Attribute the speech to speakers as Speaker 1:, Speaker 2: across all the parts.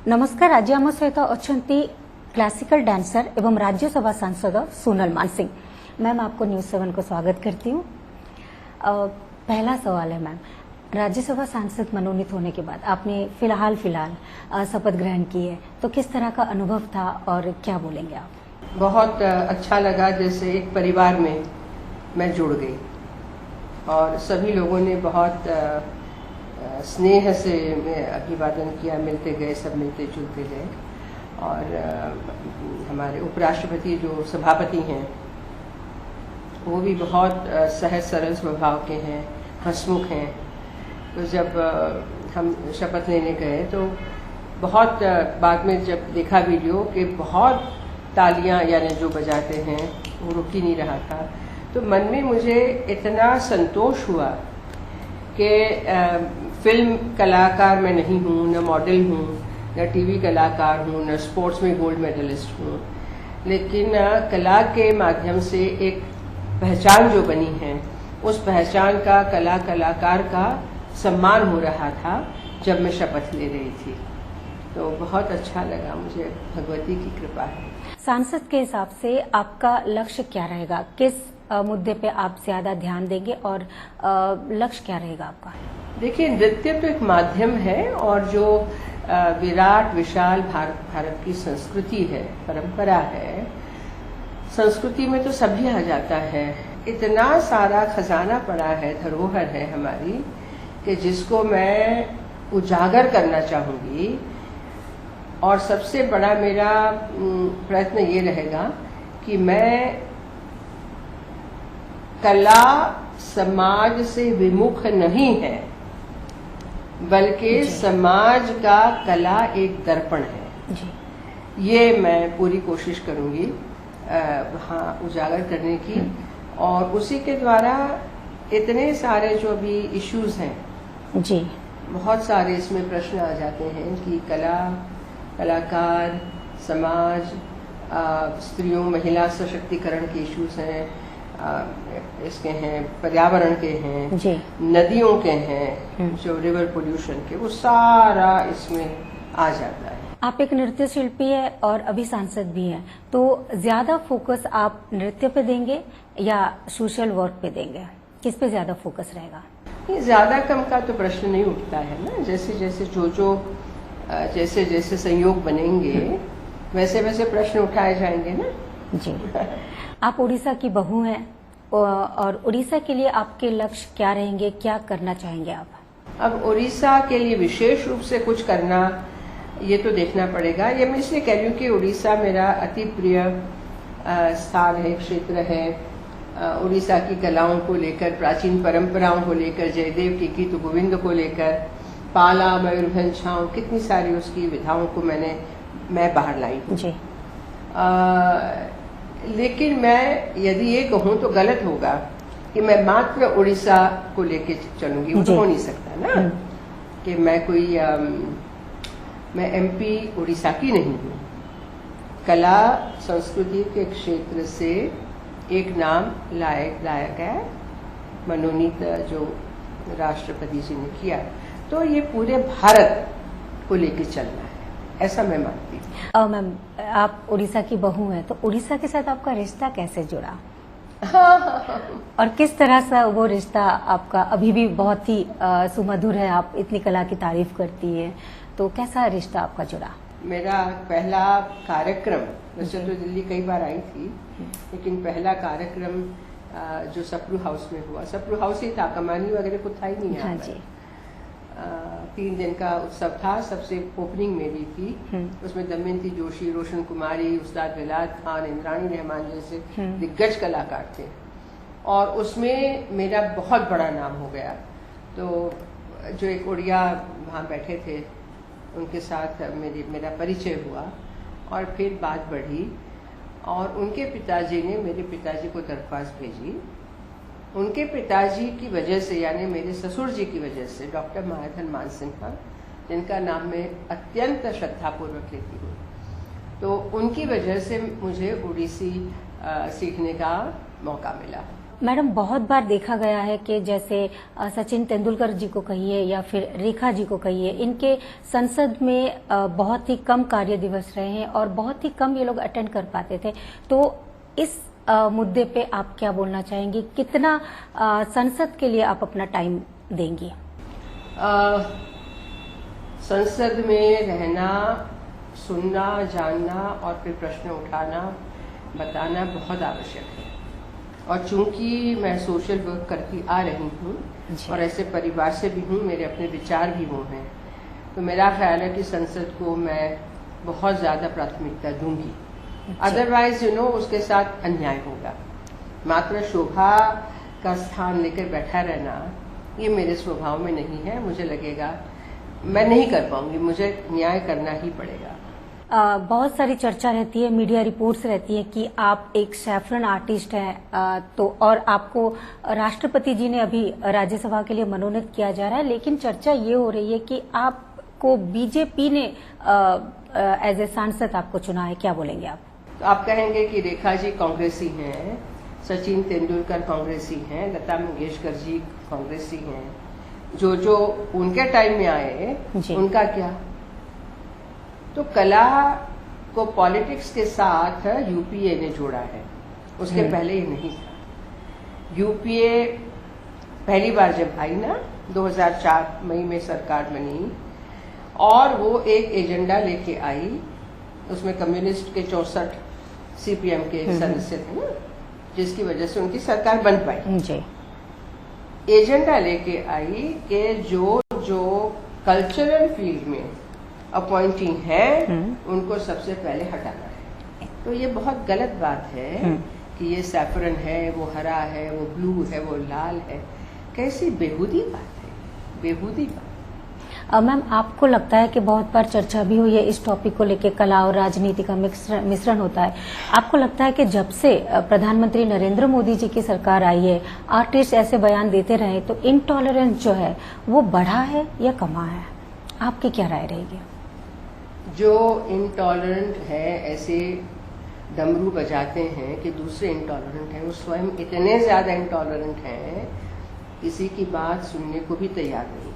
Speaker 1: नमस्कार। आज आम सहित अच्छा क्लासिकल डांसर एवं राज्यसभा सांसद सोनल मानसिंह। मैम, आपको न्यूज 7 को स्वागत करती हूँ। पहला सवाल है मैम, राज्यसभा सांसद मनोनीत होने के बाद आपने फिलहाल शपथ ग्रहण की है, तो किस तरह का अनुभव था और क्या बोलेंगे आप?
Speaker 2: बहुत अच्छा लगा, जैसे एक परिवार में मैं जुड़ गई और सभी लोगों ने बहुत स्नेह से अभिवादन किया, मिलते गए, सब मिलते जुलते गए। और हमारे उपराष्ट्रपति जो सभापति हैं वो भी बहुत सहज सरल स्वभाव के हैं, हंसमुख हैं। तो जब हम शपथ लेने गए तो बहुत बाद में जब देखा वीडियो कि बहुत तालियां यानी जो बजाते हैं वो रुक ही नहीं रहा था, तो मन में मुझे इतना संतोष हुआ कि फिल्म कलाकार मैं नहीं हूँ, न मॉडल हूँ, न टीवी कलाकार हूँ, न स्पोर्ट्स में गोल्ड मेडलिस्ट हूँ, लेकिन कला के माध्यम से एक पहचान जो बनी है, उस पहचान का कलाकार का सम्मान हो रहा था जब मैं शपथ ले रही थी। तो बहुत अच्छा लगा मुझे, भगवती की कृपा है।
Speaker 1: सांसद के हिसाब से आपका लक्ष्य क्या रहेगा? किस मुद्दे पे आप ज्यादा ध्यान देंगे और लक्ष्य क्या रहेगा आपका?
Speaker 2: देखिए, नृत्य तो एक माध्यम है और जो विराट विशाल भारत की संस्कृति है, परंपरा है, संस्कृति में तो सभी आ जाता है। इतना सारा खजाना पड़ा है, धरोहर है हमारी, कि जिसको मैं उजागर करना चाहूंगी। और सबसे बड़ा मेरा प्रयत्न ये रहेगा कि मैं कला समाज से विमुख नहीं है, बल्कि समाज का कला एक दर्पण है। ये मैं पूरी कोशिश करूंगी वहाँ उजागर करने की। और उसी के द्वारा इतने सारे जो अभी इश्यूज हैं
Speaker 1: जी,
Speaker 2: बहुत सारे इसमें प्रश्न आ जाते हैं कि कलाकार, समाज, स्त्रियों महिला सशक्तिकरण के इश्यूज हैं, इसके हैं, पर्यावरण के हैं
Speaker 1: जी,
Speaker 2: नदियों के हैं, जो रिवर पोल्यूशन के, वो सारा इसमें आ जाता है।
Speaker 1: आप एक नृत्य शिल्पी है और अभी सांसद भी हैं, तो ज्यादा फोकस आप नृत्य पे देंगे या सोशल वर्क पे देंगे? किस पे ज्यादा फोकस रहेगा?
Speaker 2: ये ज्यादा कम का तो प्रश्न नहीं उठता है ना। जैसे जैसे संयोग बनेंगे वैसे वैसे प्रश्न उठाए जाएंगे ना
Speaker 1: जी। आप उड़ीसा की बहू हैं और उड़ीसा के लिए आपके लक्ष्य क्या रहेंगे, क्या करना चाहेंगे आप?
Speaker 2: अब उड़ीसा के लिए विशेष रूप से कुछ करना, ये तो देखना पड़ेगा। ये मैं इसलिए कह रही हूँ कि उड़ीसा मेरा अति प्रिय स्थान है, क्षेत्र है। उड़ीसा की कलाओं को लेकर, प्राचीन परंपराओं को लेकर, जयदेव की गीत गोविंद को लेकर, पाला, मयूरभंज, छाँव, कितनी सारी उसकी विधाओं को मैं बाहर लाई हूँ। लेकिन मैं यदि ये कहूँ तो गलत होगा कि मैं मात्र उड़ीसा को लेके चलूंगी। वो तो हो नहीं सकता ना कि मैं एमपी उड़ीसा की नहीं हूँ। कला संस्कृति के क्षेत्र से एक नाम लाया गया, मनोनीत जो राष्ट्रपति जी ने किया, तो ये पूरे भारत को लेके चलना है, ऐसा मैं मानती हूँ।
Speaker 1: मैम, आप उड़ीसा की बहू हैं, तो उड़ीसा के साथ आपका रिश्ता कैसे जुड़ा? और किस तरह से वो रिश्ता आपका अभी भी बहुत ही सुमधुर है? आप इतनी कला की तारीफ करती है, तो कैसा रिश्ता आपका जुड़ा?
Speaker 2: मेरा पहला कार्यक्रम, वैसे तो दिल्ली कई बार आई थी, लेकिन पहला कार्यक्रम जो सप्रू हाउस में हुआ, सप्रू हाउस ही था, कमानी वगैरह कुछ था ही नहीं।
Speaker 1: हाँ जी।
Speaker 2: 3 दिन का उत्सव था, सबसे ओपनिंग मेरी थी। उसमें दमयंती जोशी, रोशन कुमारी, उस्ताद विलायत खान, इंद्राणी रहमान जैसे दिग्गज कलाकार थे, और उसमें मेरा बहुत बड़ा नाम हो गया। तो जो एक उड़िया वहाँ बैठे थे, उनके साथ मेरा परिचय हुआ और फिर बात बढ़ी, और उनके पिताजी ने मेरे पिताजी को दरख्वास्त भेजी। उनके पिताजी की वजह से, यानी मेरे ससुर जी की वजह से, डॉक्टर मायाधर मानसिंह, जिनका नाम मैं अत्यंत श्रद्धापूर्वक लेती हूँ, तो उनकी वजह से मुझे उड़ीसी सीखने का मौका मिला।
Speaker 1: मैडम बहुत बार देखा गया है कि जैसे सचिन तेंदुलकर जी को कहिए या फिर रेखा जी को कहिए, इनके संसद में बहुत ही कम कार्य दिवस रहे हैं और बहुत ही कम ये लोग अटेंड कर पाते थे। तो इस मुद्दे पे आप क्या बोलना चाहेंगी? कितना संसद के लिए आप अपना टाइम देंगी?
Speaker 2: संसद में रहना, सुनना, जानना और फिर प्रश्न उठाना, बताना बहुत आवश्यक है। और चूंकि मैं सोशल वर्क करती आ रही हूँ और ऐसे परिवार से भी हूँ, मेरे अपने विचार भी वो हैं, तो मेरा ख्याल है कि संसद को मैं बहुत ज़्यादा प्राथमिकता दूंगी। अदरवाइज उसके साथ अन्याय होगा। मात्र शोभा का स्थान लेकर बैठा रहना ये मेरे स्वभाव में नहीं है। मुझे लगेगा मैं नहीं कर पाऊंगी, मुझे न्याय करना ही पड़ेगा।
Speaker 1: बहुत सारी चर्चा रहती है, मीडिया रिपोर्ट्स रहती है कि आप एक सैफरन आर्टिस्ट हैं, तो और आपको राष्ट्रपति जी ने अभी राज्यसभा के लिए मनोनीत किया जा रहा है, लेकिन चर्चा ये हो रही है कि आपको बीजेपी ने एज ए सांसद आपको चुना है। क्या बोलेंगे आप?
Speaker 2: तो आप कहेंगे कि रेखा जी कांग्रेसी हैं, सचिन तेंदुलकर कांग्रेसी हैं, लता मंगेशकर जी कांग्रेसी हैं, जो उनके टाइम में आए उनका क्या? तो कला को पॉलिटिक्स के साथ यूपीए ने जोड़ा है, उसके पहले ये नहीं था। यूपीए पहली बार जब आई ना 2004 मई में सरकार बनी और वो एक एजेंडा लेके आई, उसमें कम्युनिस्ट के 64 सीपीएम के सदस्य थे ना, जिसकी वजह से उनकी सरकार बन पाई।
Speaker 1: जी।
Speaker 2: एजेंडा लेके आई कि जो कल्चरल फील्ड में अपॉइंटिंग है उनको सबसे पहले हटाना है। तो ये बहुत गलत बात है कि ये सैफरन है, वो हरा है, वो ब्लू है, वो लाल है। कैसी बेहूदी बात है, बेहूदी बात।
Speaker 1: मैम, आपको लगता है कि बहुत बार चर्चा भी हुई है इस टॉपिक को लेकर, कला और राजनीति का मिश्रण होता है। आपको लगता है कि जब से प्रधानमंत्री नरेंद्र मोदी जी की सरकार आई है, आर्टिस्ट ऐसे बयान देते रहे, तो इंटॉलरेंस जो है वो बढ़ा है या कमा है? आपकी क्या राय रहेगी?
Speaker 2: जो इंटॉलरेंट है, ऐसे डमरू बजाते हैं कि दूसरे इंटॉलरेंट हैं, वो स्वयं इतने ज्यादा इंटॉलरेंट हैं किसी की बात सुनने को भी तैयार नहीं।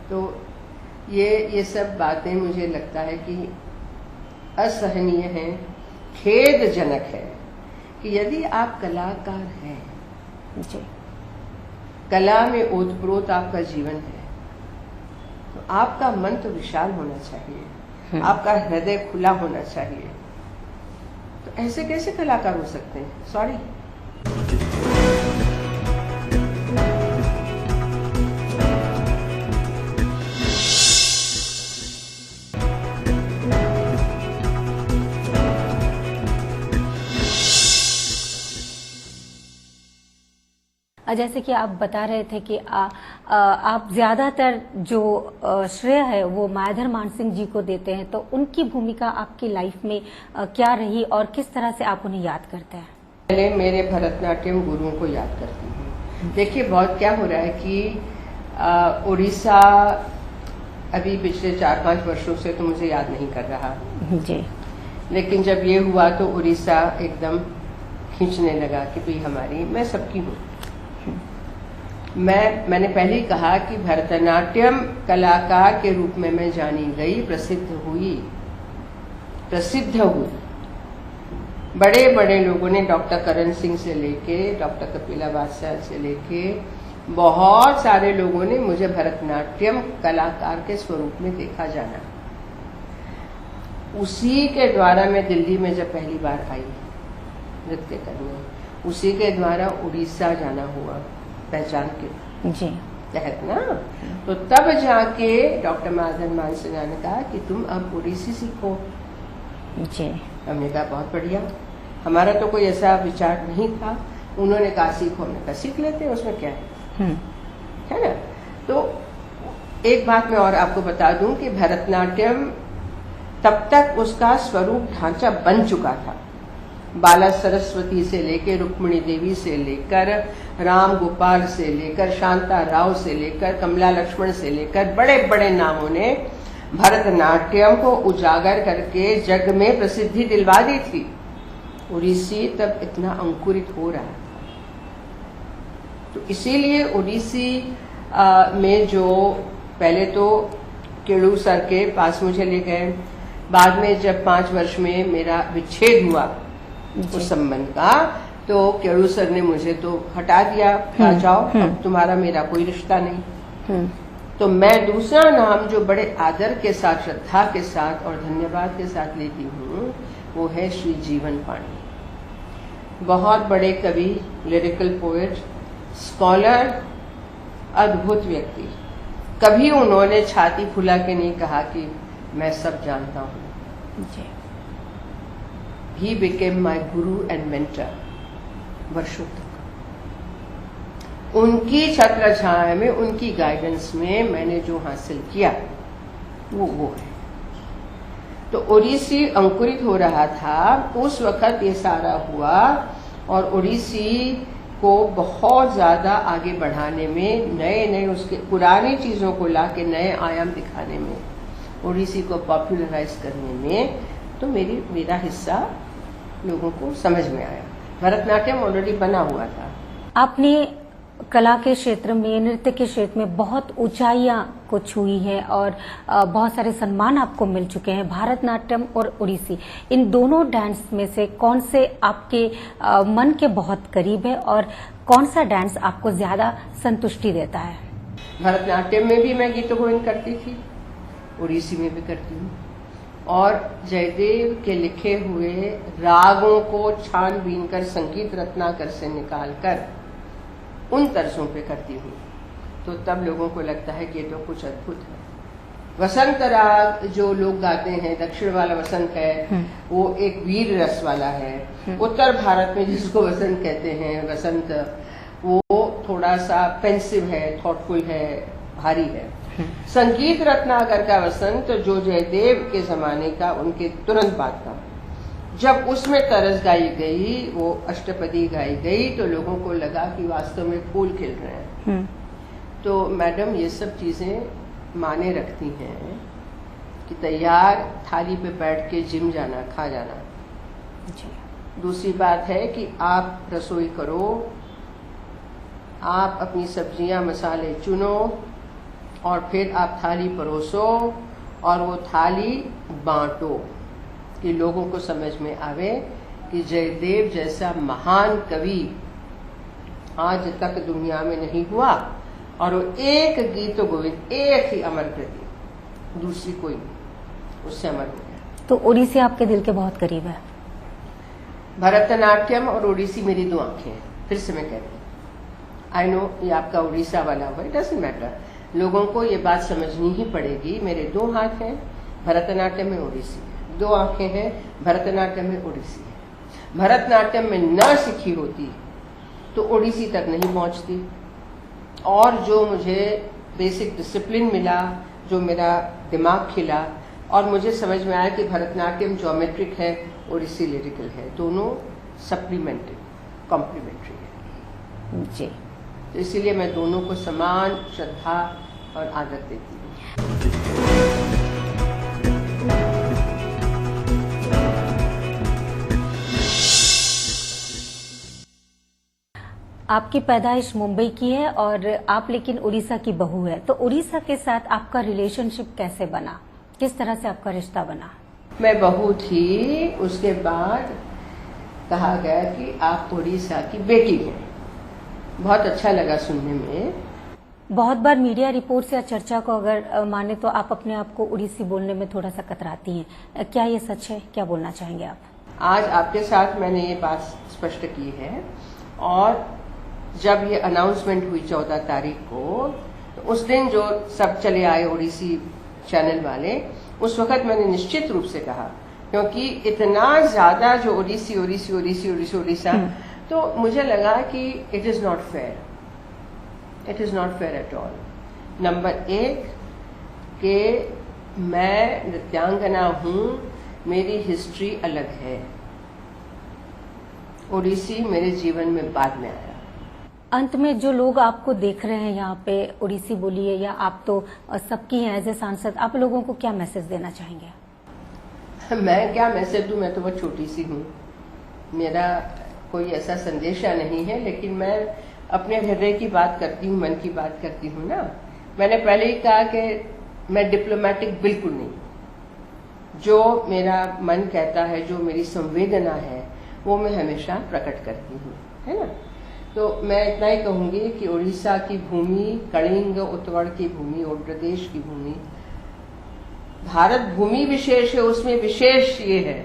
Speaker 2: तो ये सब बातें मुझे लगता है कि असहनीय है, खेदजनक है कि यदि आप कलाकार हैं, कला में ओतप्रोत आपका जीवन है, तो आपका मन तो विशाल होना चाहिए, आपका हृदय खुला होना चाहिए। तो ऐसे कैसे कलाकार हो सकते हैं? सॉरी।
Speaker 1: जैसे कि आप बता रहे थे कि आप ज्यादातर जो श्रेय है वो मायाधर मानसिंह जी को देते हैं, तो उनकी भूमिका आपकी लाइफ में क्या रही और किस तरह से आप उन्हें याद करते हैं?
Speaker 2: पहले मेरे भरतनाट्यम गुरुओं को याद करती हूँ। देखिए बहुत क्या हो रहा है कि उड़ीसा अभी पिछले 4-5 वर्षों से तो मुझे याद नहीं कर रहा
Speaker 1: जी,
Speaker 2: लेकिन जब ये हुआ तो उड़ीसा एकदम खींचने लगा कि भाई हमारी, मैं सबकी हूँ। मैंने पहले ही कहा कि भरतनाट्यम कलाकार के रूप में मैं जानी गई, प्रसिद्ध हुई। बड़े बड़े लोगों ने, डॉक्टर करण सिंह से लेके डॉक्टर कपिला वात्स्यायन से लेके बहुत सारे लोगों ने मुझे भरतनाट्यम कलाकार के स्वरूप में देखा जाना। उसी के द्वारा मैं दिल्ली में जब पहली बार आई नृत्य करने, उसी के द्वारा उड़ीसा जाना हुआ पहचान के
Speaker 1: जी
Speaker 2: तहत ना। तो तब जाके डॉक्टर मायाधर मानसिंह ने कहा कि तुम अब ओडिसी सीखो।
Speaker 1: जी,
Speaker 2: हमने कहा बहुत बढ़िया, हमारा तो कोई ऐसा विचार नहीं था। उन्होंने कहा सीखो, हमने कहा सीख लेते हैं, उसमें क्या है ना। तो एक बात मैं और आपको बता दूं कि भरतनाट्यम तब तक उसका स्वरूप ढांचा बन चुका था। बाला सरस्वती से लेकर रुक्मिणी देवी से लेकर राम गोपाल से लेकर शांता राव से लेकर कमला लक्ष्मण से लेकर बड़े बड़े नामों ने भरतनाट्यम को उजागर करके जग में प्रसिद्धि दिलवा दी थी। उड़ीसी तब इतना अंकुरित हो रहा था। तो इसीलिए ओडिसी में जो पहले तो केड़ू सर के पास मुझे ले गए, बाद में जब 5 वर्ष में मेरा विच्छेद हुआ उस संबंध का, तो केड़ू सर ने मुझे तो हटा दिया, कहा जाओ अब तुम्हारा मेरा कोई रिश्ता नहीं। तो मैं दूसरा नाम जो बड़े आदर के साथ, श्रद्धा के साथ और धन्यवाद के साथ लेती हूँ, वो है श्री जीवन पाणी। बहुत बड़े कवि, लिरिकल पोएट, स्कॉलर, अद्भुत व्यक्ति। कभी उन्होंने छाती फुला के नहीं कहा कि मैं सब जानता हूँ। He became my Guru and mentor वर्षों तक। उनकी छत्र छाया में, उनकी गाइडेंस में मैंने जो हासिल किया वो है। तो ओडिसी अंकुरित हो रहा था उस वक्त ये सारा हुआ, और ओडिसी को बहुत ज्यादा आगे बढ़ाने में, नए नए उसके पुरानी चीजों को ला के नए आयाम दिखाने में, ओडिसी को पॉपुलराइज करने में, तो मेरा हिस्सा लोगों को समझ में आया। भरतनाट्यम ऑलरेडी बना हुआ था।
Speaker 1: आपने कला के क्षेत्र में, नृत्य के क्षेत्र में बहुत ऊंचाइयां को छुई है और बहुत सारे सम्मान आपको मिल चुके हैं। भारतनाट्यम और ओडिसी, इन दोनों डांस में से कौन से आपके मन के बहुत करीब है और कौन सा डांस आपको ज्यादा संतुष्टि देता है?
Speaker 2: भरतनाट्यम में भी मैं गीत गोविंद करती थी, ओडिसी में भी करती हूँ, और जयदेव के लिखे हुए रागों को छानबीन कर, संगीत रत्नाकर से निकाल कर उन तर्जों पे करती हूँ। तो तब लोगों को लगता है कि ये तो कुछ अद्भुत है। वसंत राग जो लोग गाते हैं, दक्षिण वाला वसंत है, वो एक वीर रस वाला है। उत्तर भारत में जिसको वसंत कहते हैं, वसंत, वो थोड़ा सा पेंसिव है, थॉटफुल है, भारी है। संगीत रत्नाकर का वसंत जो जयदेव के जमाने का, उनके तुरंत बाद का, जब उसमें तरस गाई गई, वो अष्टपदी गाई गई, तो लोगों को लगा कि वास्तव में फूल खिल रहे हैं। तो मैडम ये सब चीजें माने रखती हैं कि तैयार थाली पे बैठ के जिम जाना, खा जाना। दूसरी बात है कि आप रसोई करो, आप अपनी सब्जियां मसाले चुनो, और फिर आप थाली परोसो, और वो थाली बांटो कि लोगों को समझ में आवे कि जयदेव जैसा महान कवि आज तक दुनिया में नहीं हुआ, और वो एक गीत गोविंद, एक ही अमर कृति, दूसरी कोई नहीं, उससे अमर हो गया।
Speaker 1: तो ओडिसी आपके दिल के बहुत करीब है।
Speaker 2: भरतनाट्यम और ओडिसी मेरी दो आंखें हैं। फिर से मैं कहती हूँ, आई नो ये आपका उड़ीसा वाला हुआ, इट डजंट मैटर, लोगों को ये बात समझनी ही पड़ेगी। मेरे 2 हाथ हैं, भरतनाट्यम में ओडिसी है। 2 आंखें हैं, भरतनाट्यम में ओडिसी है। भरतनाट्यम में न सीखी होती तो ओडिसी तक नहीं पहुंचती, और जो मुझे बेसिक डिसिप्लिन मिला, जो मेरा दिमाग खिला, और मुझे समझ में आया कि भरतनाट्यम ज्योमेट्रिक है, ओडिसी लिरिकल है, दोनों सप्लीमेंट्री, कॉम्प्लीमेंट्री है
Speaker 1: जी।
Speaker 2: तो इसीलिए मैं दोनों को समान श्रद्धा और आदर देती हूँ।
Speaker 1: आपकी पैदाइश मुंबई की है और आप लेकिन उड़ीसा की बहू है, तो उड़ीसा के साथ आपका रिलेशनशिप कैसे बना, किस तरह से आपका रिश्ता बना?
Speaker 2: मैं बहू थी, उसके बाद कहा गया कि आप उड़ीसा की बेटी हैं। बहुत अच्छा लगा सुनने में।
Speaker 1: बहुत बार मीडिया रिपोर्ट्स या चर्चा को अगर माने तो आप अपने आप को उड़ीसी बोलने में थोड़ा सा कतराती हैं, क्या ये सच है? क्या बोलना चाहेंगे आप?
Speaker 2: आज आपके साथ मैंने ये बात स्पष्ट की है, और जब ये अनाउंसमेंट हुई 14 तारीख को, तो उस दिन जो सब चले आए ओडिसी चैनल वाले, उस वक्त मैंने निश्चित रूप से कहा, क्योंकि इतना ज्यादा जो ओडिसी ओडिसी ओडिसी ओडिसी ओडिशा, तो मुझे लगा कि it is not fair, it is not fair at all. Number 1 कि मैं नृत्यांगना हूँ, मेरी हिस्ट्री अलग है, ओडिसी मेरे जीवन में बाद में आया।
Speaker 1: अंत में जो लोग आपको देख रहे हैं यहाँ पे, ओडिसी बोलिए या आप तो सबकी हैं एज ए सांसद, आप लोगों को क्या मैसेज देना चाहेंगे?
Speaker 2: मैं क्या मैसेज दूं, मैं तो बहुत छोटी सी हूँ, मेरा कोई ऐसा संदेशा नहीं है, लेकिन मैं अपने हृदय की बात करती हूँ, मन की बात करती हूँ ना। मैंने पहले ही कहा कि मैं डिप्लोमेटिक बिल्कुल नहीं। जो मेरा मन कहता है, जो मेरी संवेदना है, वो मैं हमेशा प्रकट करती हूँ, है ना। तो मैं इतना ही कहूंगी कि उड़ीसा की भूमि, कलिंग उत्कल की भूमि, उत्तर प्रदेश की भूमि, भारत भूमि विशेष है। उसमें विशेष ये है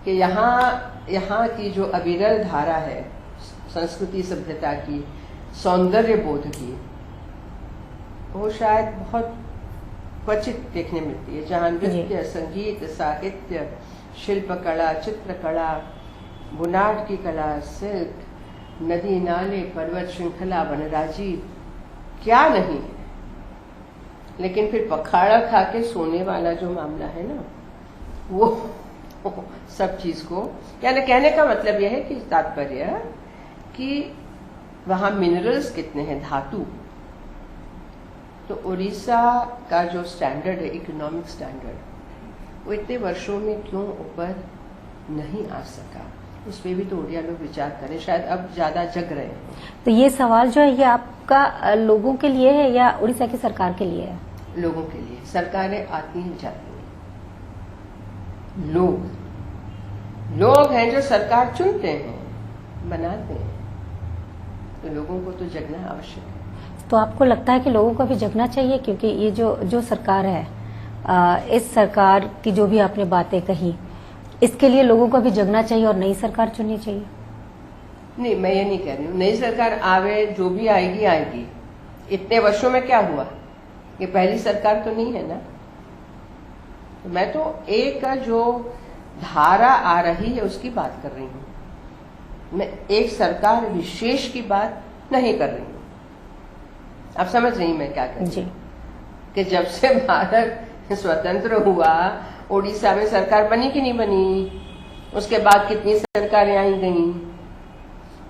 Speaker 2: कि यहाँ की जो अविरल धारा है संस्कृति सभ्यता की, सौंदर्य बोध की, वो शायद बहुत क्वचित देखने मिलती है। जहाँ नृत्य, संगीत, साहित्य, शिल्पकला, चित्रकला, बुनाट की कला, सिल्क, नदी नाले, पर्वत श्रृंखला, वनराजी, क्या नहीं है। लेकिन फिर पखाड़ा खा के सोने वाला जो मामला है ना, वो सब चीज को, यानी कहने का मतलब यह है कि तात्पर्य कि वहां मिनरल्स कितने हैं, धातु। तो उड़ीसा का जो स्टैंडर्ड है, इकोनॉमिक स्टैंडर्ड, वो इतने वर्षों में क्यों ऊपर नहीं आ सका, उस पर भी तो उड़िया लोग विचार करें। शायद अब ज्यादा जग रहे हैं। तो
Speaker 1: ये सवाल जो है ये आपका लोगों के लिए है या उड़ीसा की सरकार के लिए है?
Speaker 2: लोगों के लिए। सरकारें आती हैं जाती हैं, लोग हैं जो सरकार चुनते हैं, बनाते हैं। तो लोगों को तो जगना आवश्यक है।
Speaker 1: तो आपको लगता है कि लोगों को भी जगना चाहिए? क्योंकि ये जो सरकार है, इस सरकार की जो भी आपने बातें कही, इसके लिए लोगों को भी जगना चाहिए और नई सरकार चुननी चाहिए?
Speaker 2: नहीं, मैं ये नहीं कह रही हूँ नई सरकार आवे, जो भी आएगी आएगी। इतने वर्षों में क्या हुआ? ये पहली सरकार तो नहीं है ना। तो मैं तो एक जो धारा आ रही है उसकी बात कर रही हूँ। मैं एक सरकार विशेष की बात नहीं कर रही हूँ। आप समझ रही मैं क्या कर रही हूँ? कि जब से भारत स्वतंत्र हुआ, उड़ीसा में सरकार बनी कि नहीं बनी, उसके बाद कितनी सरकारें आई गईं,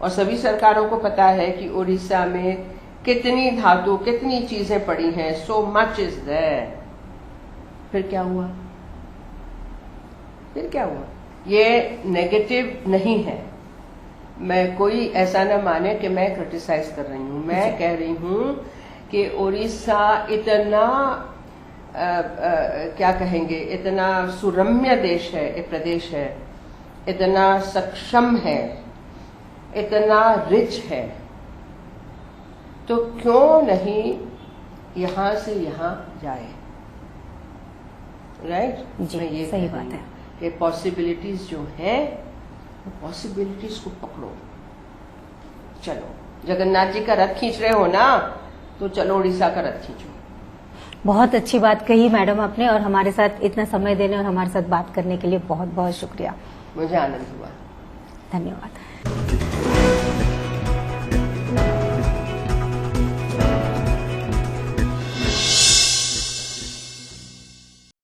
Speaker 2: और सभी सरकारों को पता है कि उड़ीसा में कितनी धातु, कितनी चीजें पड़ी हैं। So much is there. फिर क्या हुआ? ये नेगेटिव नहीं है। मैं कोई ऐसा ना माने कि मैं क्रिटिसाइज कर रही हूँ। मैं कह रही हूँ कि उड़ीसा इतना क्या कहेंगे, इतना सुरम्य देश है, एक प्रदेश है, इतना सक्षम है, इतना रिच है, तो क्यों नहीं यहां से यहां जाए? राइट?
Speaker 1: मैं ये सही बात है
Speaker 2: कि पॉसिबिलिटीज जो है, वो पॉसिबिलिटीज को पकड़ो। चलो, जगन्नाथ जी का रथ खींच रहे हो ना, तो चलो उड़ीसा का रथ खींचो।
Speaker 1: बहुत अच्छी बात कही मैडम आपने, और हमारे साथ इतना समय देने और हमारे साथ बात करने के लिए बहुत बहुत शुक्रिया।
Speaker 2: मुझे आनंद हुआ।
Speaker 1: धन्यवाद।